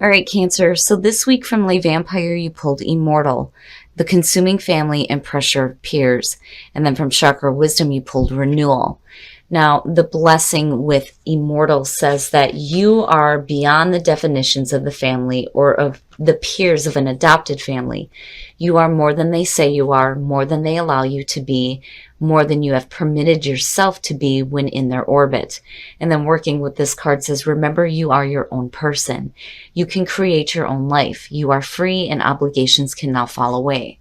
All right, Cancer. So this week from Lay Vampire, you pulled Immortal, the consuming family, and pressure of peers. And then from Chakra Wisdom, you pulled Renewal. Now, the blessing with Immortal says that you are beyond the definitions of the family or of the peers of an adopted family. You are more than they say you are, more than they allow you to be, more than you have permitted yourself to be when in their orbit. And then working with this card says, remember, you are your own person. You can create your own life. You are free and obligations can now fall away.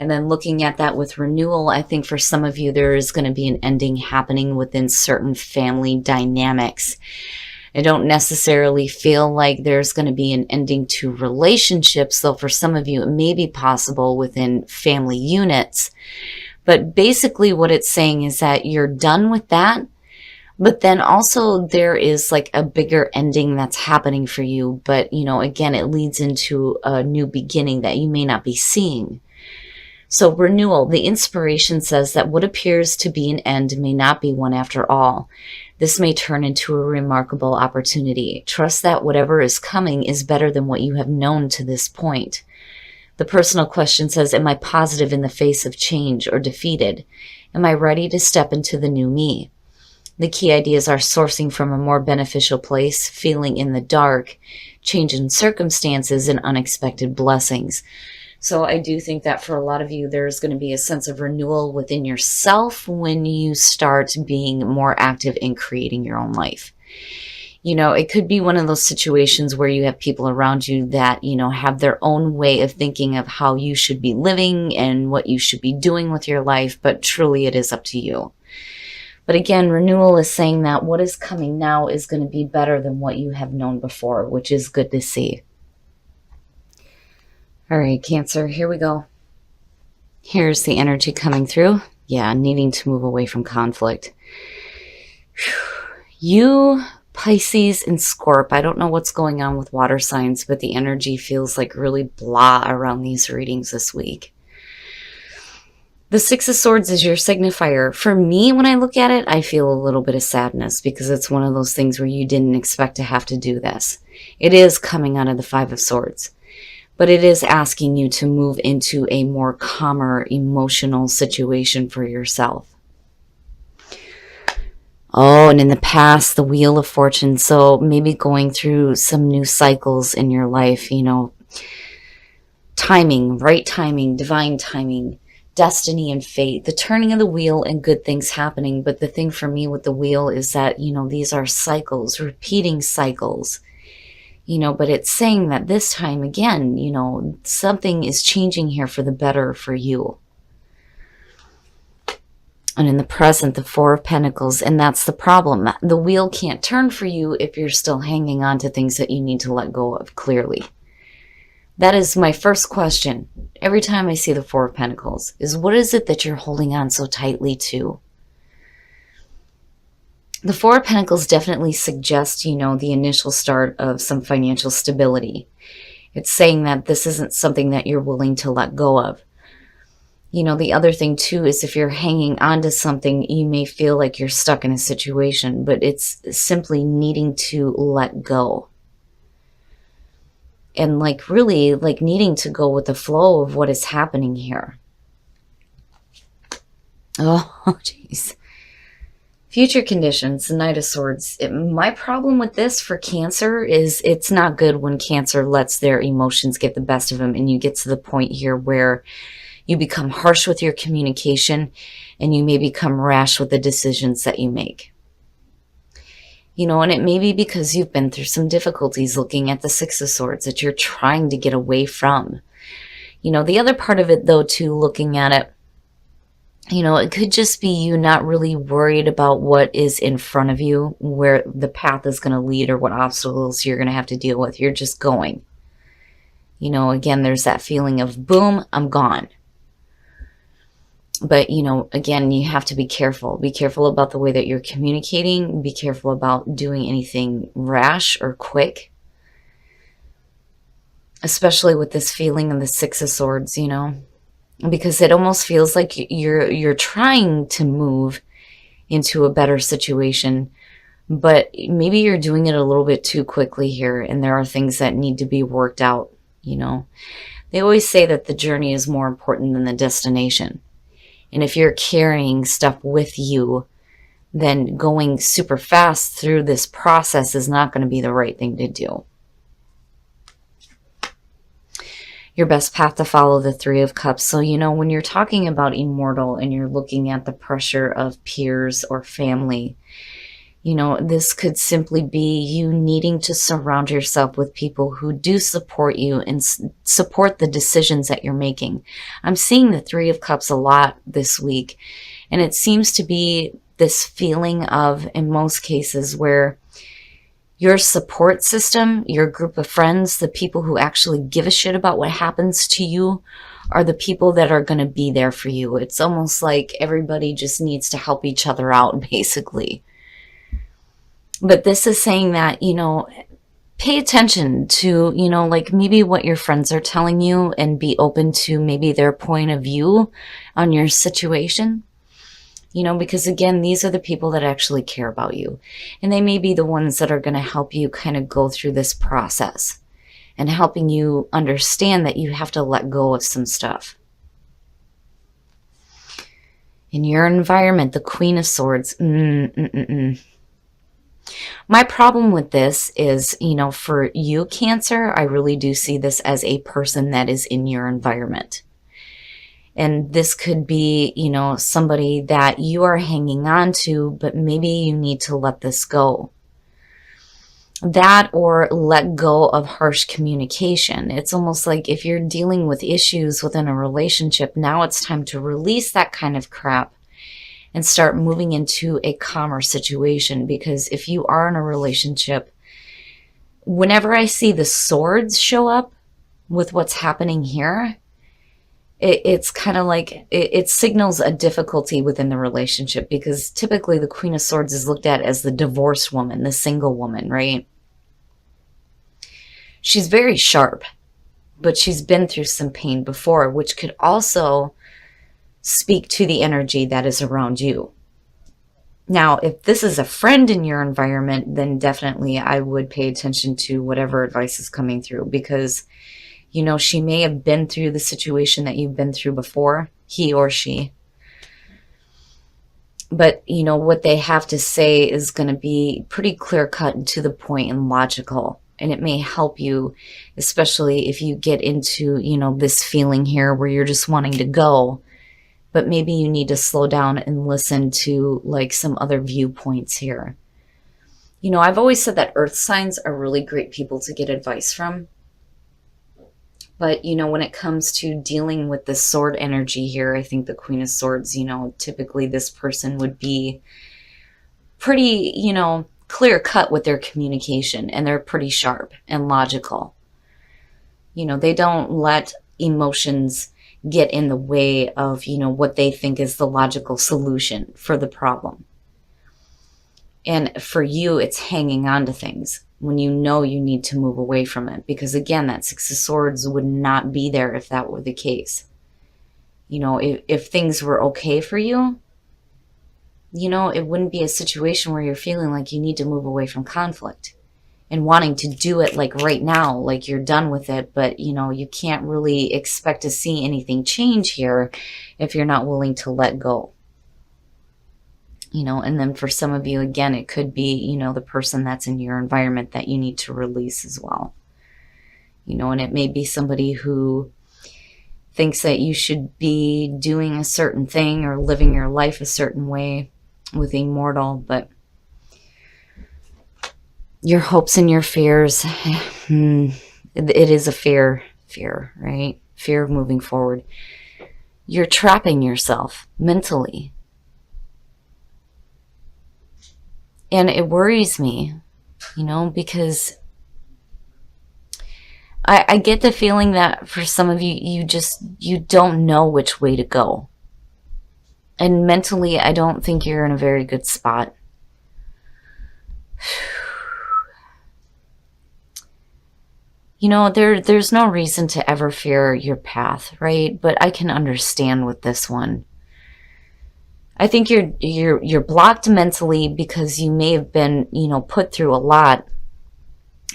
And then looking at that with renewal, I think for some of you, there is going to be an ending happening within certain family dynamics. I don't necessarily feel like there's going to be an ending to relationships, though for some of you, it may be possible within family units. But basically what it's saying is that you're done with that. But then also there is like a bigger ending that's happening for you. But, you know, again, it leads into a new beginning that you may not be seeing. So renewal, the inspiration says that what appears to be an end may not be one after all. This may turn into a remarkable opportunity. Trust that whatever is coming is better than what you have known to this point. The personal question says, am I positive in the face of change or defeated? Am I ready to step into the new me? The key ideas are sourcing from a more beneficial place, feeling in the dark, change in circumstances, and unexpected blessings. So I do think that for a lot of you, there's going to be a sense of renewal within yourself when you start being more active in creating your own life. You know, it could be one of those situations where you have people around you that, you know, have their own way of thinking of how you should be living and what you should be doing with your life, but truly it is up to you. But again, renewal is saying that what is coming now is going to be better than what you have known before, which is good to see. All right, Cancer, here we go. Here's the energy coming through. Yeah, needing to move away from conflict. You, Pisces, and Scorp, I don't know what's going on with water signs, but the energy feels like really blah around these readings this week. The Six of Swords is your signifier. For me, when I look at it, I feel a little bit of sadness because it's one of those things where you didn't expect to have to do this. It is coming out of the Five of Swords. But it is asking you to move into a more calmer emotional situation for yourself. Oh, and in the past, the Wheel of Fortune. So maybe going through some new cycles in your life, you know, timing, right timing, divine timing, destiny and fate, the turning of the wheel and good things happening. But the thing for me with the wheel is that, you know, these are cycles, repeating cycles. You know, but it's saying that this time again, you know, something is changing here for the better for you. And in the present, the Four of Pentacles, and that's the problem. The wheel can't turn for you if you're still hanging on to things that you need to let go of, clearly. That is my first question. Every time I see the Four of Pentacles, is what is it that you're holding on so tightly to? The Four of Pentacles definitely suggests, you know, the initial start of some financial stability. It's saying that this isn't something that you're willing to let go of. You know, the other thing too is if you're hanging on to something, you may feel like you're stuck in a situation, but it's simply needing to let go. And like really like needing to go with the flow of what is happening here. Oh, jeez. Future conditions, the Knight of Swords. My problem with this for Cancer is it's not good when Cancer lets their emotions get the best of them and you get to the point here where you become harsh with your communication and you may become rash with the decisions that you make. You know, and it may be because you've been through some difficulties looking at the Six of Swords that you're trying to get away from. You know, the other part of it though too, looking at it, you know, it could just be you not really worried about what is in front of you, where the path is going to lead or what obstacles you're going to have to deal with. You're just going. You know, again, there's that feeling of, boom, I'm gone. But, you know, again, you have to be careful. Be careful about the way that you're communicating. Be careful about doing anything rash or quick. Especially with this feeling of the Six of Swords, you know. Because it almost feels like you're trying to move into a better situation, But maybe you're doing it a little bit too quickly here, and there are things that need to be worked out, you know. They always say that the journey is more important than the destination. And if you're carrying stuff with you, then going super fast through this process is not going to be the right thing to do. Your best path to follow, the Three of Cups. So, you know, when you're talking about immortal and you're looking at the pressure of peers or family, you know, this could simply be you needing to surround yourself with people who do support you and support the decisions that you're making. I'm seeing the Three of Cups a lot this week, and it seems to be this feeling of, in most cases, where your support system, your group of friends, the people who actually give a shit about what happens to you, are the people that are going to be there for you. It's almost like everybody just needs to help each other out, basically. But this is saying that, you know, pay attention to, you know, like maybe what your friends are telling you and be open to maybe their point of view on your situation. You know, because again, these are the people that actually care about you. And they may be the ones that are going to help you kind of go through this process and helping you understand that you have to let go of some stuff. In your environment, the Queen of Swords. My problem with this is, you know, for you, Cancer, I really do see this as a person that is in your environment. And this could be, you know, somebody that you are hanging on to, but maybe you need to let this go. That, or let go of harsh communication. It's almost like if you're dealing with issues within a relationship, now it's time to release that kind of crap and start moving into a calmer situation. Because if you are in a relationship, whenever I see the swords show up with what's happening here, it's kind of like it signals a difficulty within the relationship, because typically the Queen of Swords is looked at as the divorced woman, the single woman, right? She's very sharp, but she's been through some pain before, which could also speak to the energy that is around you. Now, if this is a friend in your environment, then definitely I would pay attention to whatever advice is coming through, because you know, she may have been through the situation that you've been through before, he or she. But, you know, what they have to say is going to be pretty clear-cut and to the point and logical. And it may help you, especially if you get into, you know, this feeling here where you're just wanting to go. But maybe you need to slow down and listen to, like, some other viewpoints here. You know, I've always said that earth signs are really great people to get advice from. But, you know, when it comes to dealing with the sword energy here, I think the Queen of Swords, you know, typically this person would be pretty, you know, clear cut with their communication, and they're pretty sharp and logical. You know, they don't let emotions get in the way of, you know, what they think is the logical solution for the problem. And for you, it's hanging on to things when you know you need to move away from it. Because again, that Six of Swords would not be there if that were the case. You know, if things were okay for you, you know, it wouldn't be a situation where you're feeling like you need to move away from conflict and wanting to do it like right now, like you're done with it. But, you know, you can't really expect to see anything change here if you're not willing to let go. You know, and then for some of you, again, it could be, you know, the person that's in your environment that you need to release as well. You know, and it may be somebody who thinks that you should be doing a certain thing or living your life a certain way with immortal, but your hopes and your fears, it is a fear, right? Fear of moving forward. You're trapping yourself mentally. And it worries me, you know, because I get the feeling that for some of you, you don't know which way to go. And mentally, I don't think you're in a very good spot. You know, there's no reason to ever fear your path, right? But I can understand with this one. I think you're blocked mentally because you may have been, put through a lot,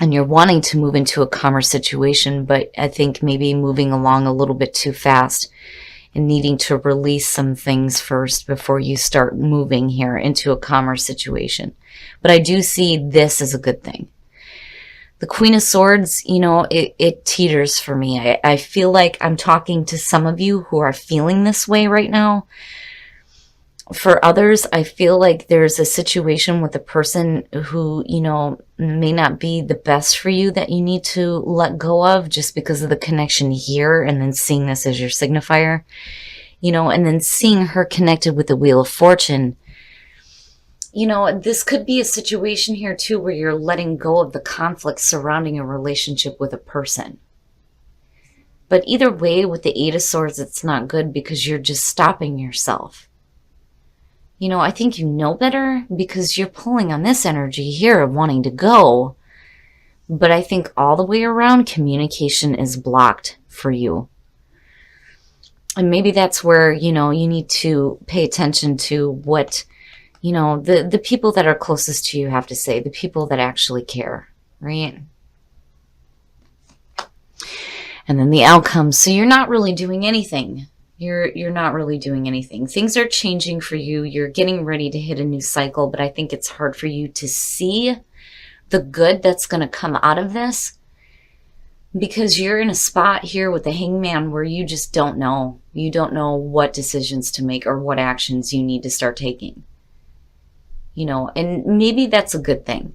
and you're wanting to move into a calmer situation, but I think maybe moving along a little bit too fast and needing to release some things first before you start moving here into a calmer situation. But I do see this as a good thing. The Queen of Swords, it teeters for me. I feel like I'm talking to some of you who are feeling this way right now. For others, I feel like there's a situation with a person who, may not be the best for you that you need to let go of just because of the connection here, and then seeing this as your signifier, and then seeing her connected with the Wheel of Fortune. This could be a situation here too where you're letting go of the conflict surrounding a relationship with a person. But either way, with the Eight of Swords, it's not good because you're just stopping yourself. I think you know better because you're pulling on this energy here of wanting to go. But I think all the way around, communication is blocked for you. And maybe that's where, you need to pay attention to what, the people that are closest to you have to say, the people that actually care, right? And then the outcome. So you're not really doing anything. You're not really doing anything. Things are changing for you. You're getting ready to hit a new cycle, but I think it's hard for you to see the good that's going to come out of this because you're in a spot here with the Hangman where you just don't know. You don't know what decisions to make or what actions you need to start taking. And maybe that's a good thing.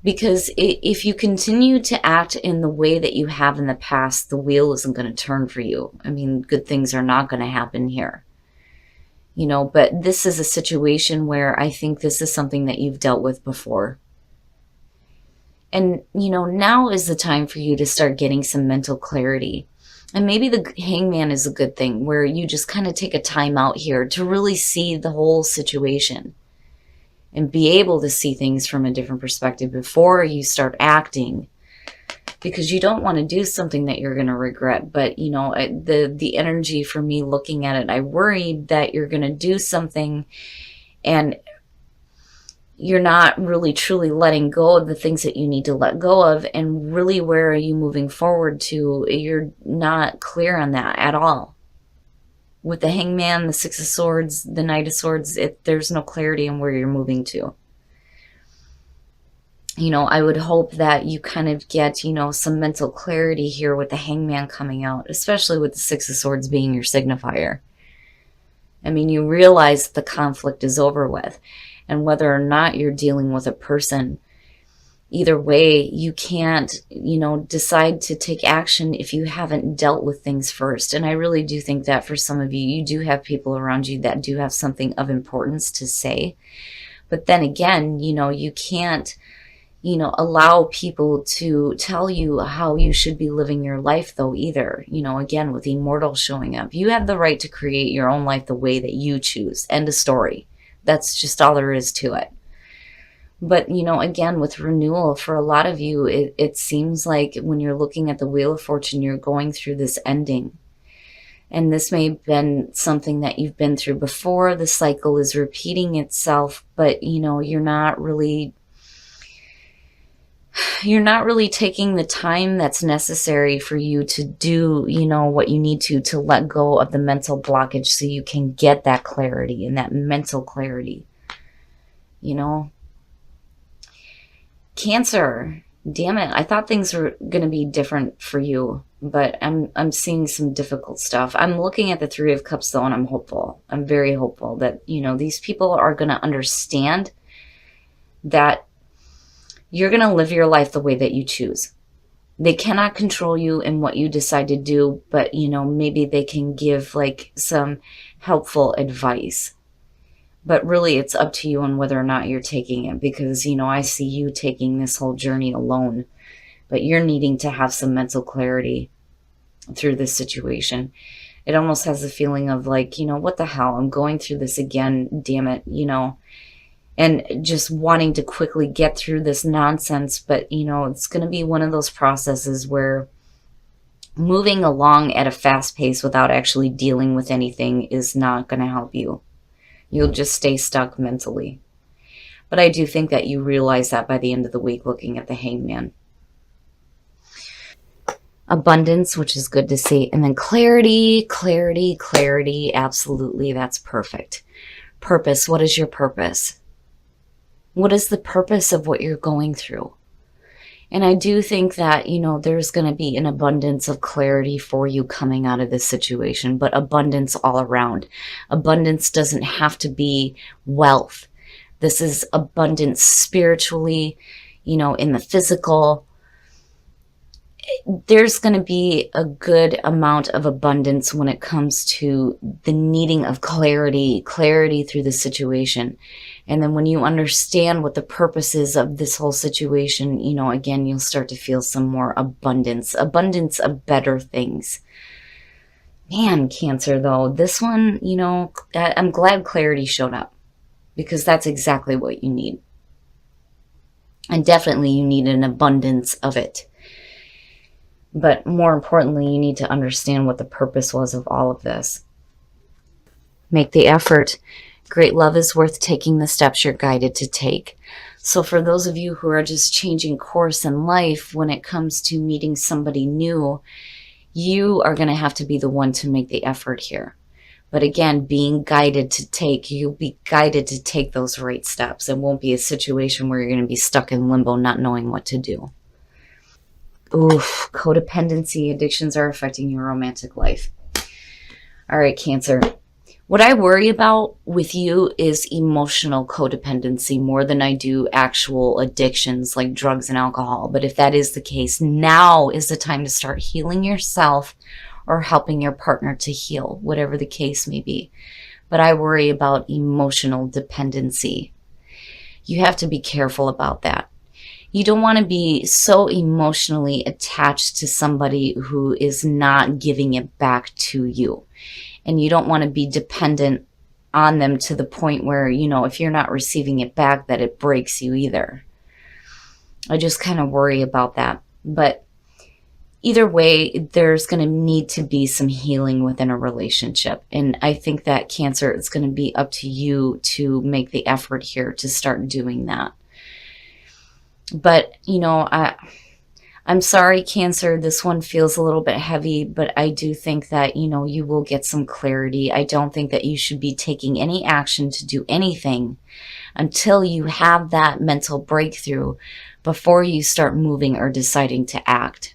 Because if you continue to act in the way that you have in the past, the wheel isn't going to turn for you. I mean, good things are not going to happen here. But this is a situation where I think this is something that you've dealt with before. And, now is the time for you to start getting some mental clarity. And maybe the Hangman is a good thing where you just kind of take a time out here to really see the whole situation. And be able to see things from a different perspective before you start acting. Because you don't want to do something that you're going to regret. But, the energy for me looking at it, I worried that you're going to do something and you're not really truly letting go of the things that you need to let go of. And really, where are you moving forward to? You're not clear on that at all. With the Hangman, the Six of Swords, the Knight of Swords, there's no clarity in where you're moving to. I would hope that you kind of get, some mental clarity here with the Hangman coming out, especially with the Six of Swords being your signifier. I mean, you realize the conflict is over with. And whether or not you're dealing with a person, either way, you can't, decide to take action if you haven't dealt with things first. And I really do think that for some of you, you do have people around you that do have something of importance to say. But then again, you can't, allow people to tell you how you should be living your life though either. Again, with Immortal showing up, you have the right to create your own life the way that you choose. End of story. That's just all there is to it. But, again, with renewal, for a lot of you, it seems like when you're looking at the Wheel of Fortune, you're going through this ending. And this may have been something that you've been through before. The cycle is repeating itself, but, you're not really taking the time that's necessary for you to do, what you need to let go of the mental blockage so you can get that clarity and that mental clarity, Cancer, damn it. I thought things were going to be different for you, but I'm seeing some difficult stuff. I'm looking at the Three of Cups though, and I'm hopeful. I'm very hopeful that, these people are going to understand that you're going to live your life the way that you choose. They cannot control you in what you decide to do, but, maybe they can give some helpful advice. But really, it's up to you on whether or not you're taking it because, I see you taking this whole journey alone. But you're needing to have some mental clarity through this situation. It almost has a feeling of what the hell? I'm going through this again, damn it, and just wanting to quickly get through this nonsense. But, it's going to be one of those processes where moving along at a fast pace without actually dealing with anything is not going to help you. You'll just stay stuck mentally. But I do think that you realize that by the end of the week looking at the Hangman. Abundance, which is good to see. And then clarity, clarity, clarity. Absolutely, that's perfect. Purpose. What is your purpose? What is the purpose of what you're going through? And I do think that, there's going to be an abundance of clarity for you coming out of this situation, but abundance all around. Abundance doesn't have to be wealth. This is abundance spiritually, in the physical. There's going to be a good amount of abundance when it comes to the needing of clarity through the situation. And then when you understand what the purpose is of this whole situation, again, you'll start to feel some more abundance of better things. Man, Cancer, though, this one, I'm glad clarity showed up, because that's exactly what you need. And definitely you need an abundance of it. But more importantly, you need to understand what the purpose was of all of this. Make the effort. Great love is worth taking the steps you're guided to take. So for those of you who are just changing course in life when it comes to meeting somebody new, you are going to have to be the one to make the effort here. But again, you'll be guided to take those right steps. It won't be a situation where you're going to be stuck in limbo not knowing what to do. Oof, codependency, addictions are affecting your romantic life. All right, Cancer. What I worry about with you is emotional codependency more than I do actual addictions like drugs and alcohol. But if that is the case, now is the time to start healing yourself or helping your partner to heal, whatever the case may be. But I worry about emotional dependency. You have to be careful about that. You don't want to be so emotionally attached to somebody who is not giving it back to you. And you don't want to be dependent on them to the point where, if you're not receiving it back, that it breaks you either. I just kind of worry about that. But either way, there's going to need to be some healing within a relationship. And I think that, Cancer, it's going to be up to you to make the effort here to start doing that. But, I'm sorry, Cancer, this one feels a little bit heavy, but I do think that, you will get some clarity. I don't think that you should be taking any action to do anything until you have that mental breakthrough before you start moving or deciding to act.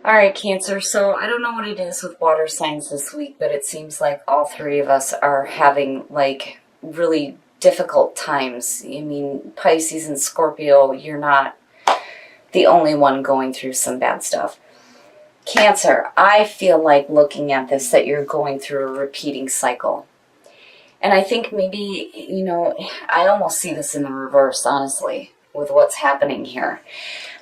All right, Cancer, so I don't know what it is with water signs this week, but it seems like all three of us are having, really difficult times. I mean, Pisces and Scorpio, you're not the only one going through some bad stuff. Cancer, I feel like looking at this that you're going through a repeating cycle. And I think maybe, I almost see this in the reverse, honestly, with what's happening here.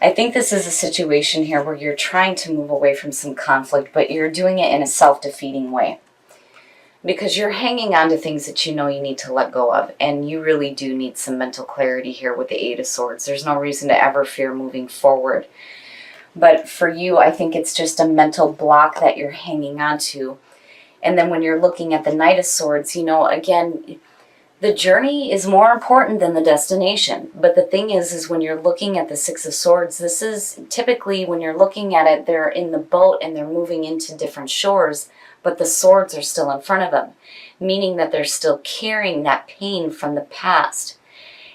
I think this is a situation here where you're trying to move away from some conflict, but you're doing it in a self-defeating way. Because you're hanging on to things that you need to let go of. And you really do need some mental clarity here with the Eight of Swords. There's no reason to ever fear moving forward. But for you, I think it's just a mental block that you're hanging on to. And then when you're looking at the Knight of Swords, again, the journey is more important than the destination. But the thing is when you're looking at the Six of Swords, this is typically when you're looking at it, they're in the boat and they're moving into different shores, but the swords are still in front of them, meaning that they're still carrying that pain from the past.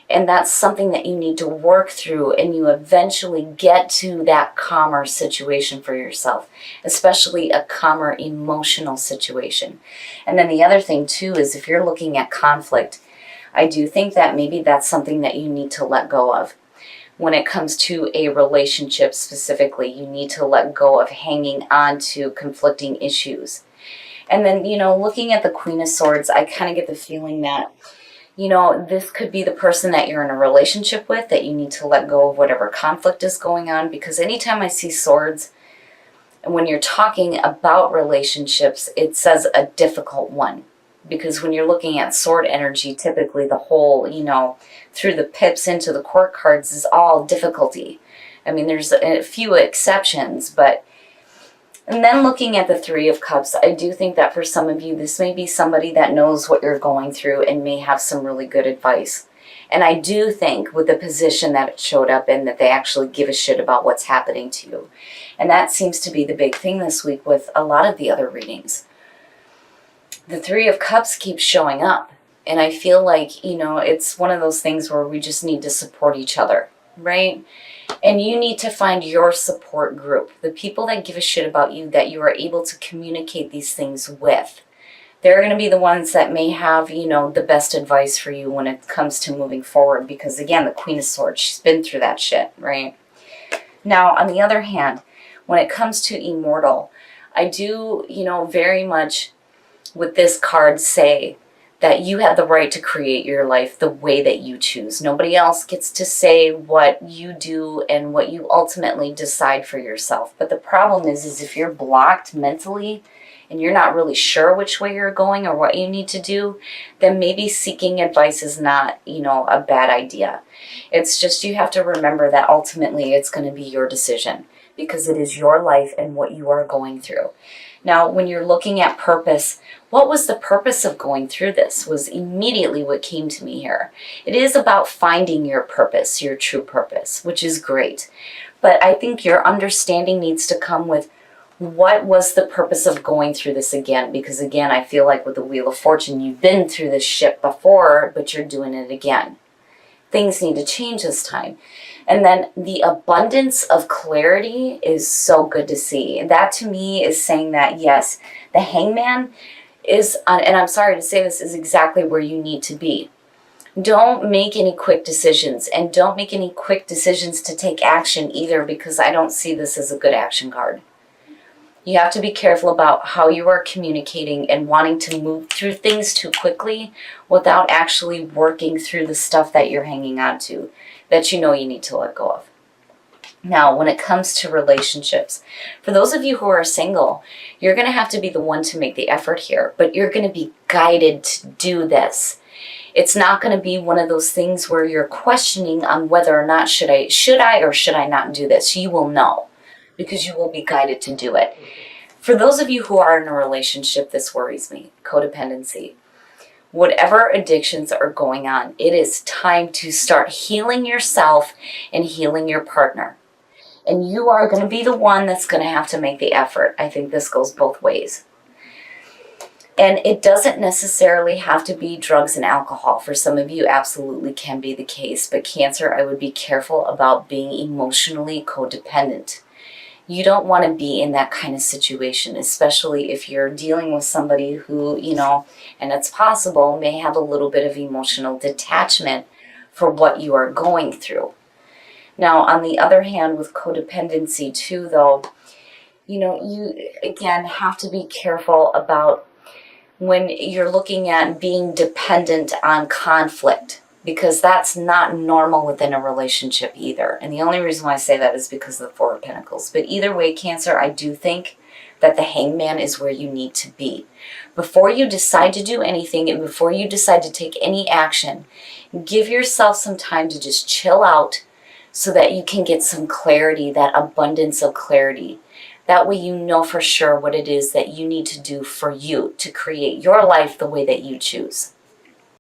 And that's something that you need to work through, and you eventually get to that calmer situation for yourself, especially a calmer emotional situation. And then the other thing too is if you're looking at conflict, I do think that maybe that's something that you need to let go of. When it comes to a relationship specifically, you need to let go of hanging on to conflicting issues. And then, looking at the Queen of Swords, I kind of get the feeling that, this could be the person that you're in a relationship with, that you need to let go of whatever conflict is going on. Because anytime I see swords, and when you're talking about relationships, it says a difficult one. Because when you're looking at sword energy, typically the whole, through the pips into the court cards is all difficulty. I mean, there's a few exceptions, but And then looking at the Three of Cups, I do think that for some of you, this may be somebody that knows what you're going through and may have some really good advice. And I do think with the position that it showed up in, that they actually give a shit about what's happening to you. And that seems to be the big thing this week with a lot of the other readings. The Three of Cups keeps showing up. And I feel like, it's one of those things where we just need to support each other, right? And you need to find your support group, the people that give a shit about you, that you are able to communicate these things with. They're going to be the ones that may have, the best advice for you when it comes to moving forward. Because again, the Queen of Swords, she's been through that shit, right? Now, on the other hand, when it comes to Immortal, I do, very much with this card say that you have the right to create your life the way that you choose. Nobody else gets to say what you do and what you ultimately decide for yourself. But the problem is if you're blocked mentally and you're not really sure which way you're going or what you need to do, then maybe seeking advice is not, a bad idea. It's just you have to remember that ultimately it's going to be your decision because it is your life and what you are going through. Now, when you're looking at purpose, what was the purpose of going through this was immediately what came to me here. It is about finding your purpose, your true purpose, which is great. But I think your understanding needs to come with what was the purpose of going through this again? Because again, I feel like with the Wheel of Fortune, you've been through this shit before, but you're doing it again. Things need to change this time. And then the abundance of clarity is so good to see. That to me is saying that, yes, the Hangman is, and I'm sorry to say this, is exactly where you need to be. Don't make any quick decisions, and don't make any quick decisions to take action either, because I don't see this as a good action card. You have to be careful about how you are communicating and wanting to move through things too quickly without actually working through the stuff that you're hanging on to, that you need to let go of. Now, when it comes to relationships, for those of you who are single, you're going to have to be the one to make the effort here, but you're going to be guided to do this. It's not going to be one of those things where you're questioning on whether or not should I or should I not do this. You will know, because you will be guided to do it. For those of you who are in a relationship, this worries me, codependency. Whatever addictions are going on, it is time to start healing yourself and healing your partner. And you are going to be the one that's going to have to make the effort. I think this goes both ways. And it doesn't necessarily have to be drugs and alcohol. For some of you, absolutely can be the case. But Cancer, I would be careful about being emotionally codependent. You don't want to be in that kind of situation, especially if you're dealing with somebody who, and it's possible, may have a little bit of emotional detachment for what you are going through. Now, on the other hand, with codependency too, though, you, again, have to be careful about when you're looking at being dependent on conflict, because that's not normal within a relationship either. And the only reason why I say that is because of the Four of Pentacles. But either way, Cancer, I do think that the Hangman is where you need to be. Before you decide to do anything and before you decide to take any action, give yourself some time to just chill out so that you can get some clarity, that abundance of clarity. That way you know for sure what it is that you need to do for you to create your life the way that you choose.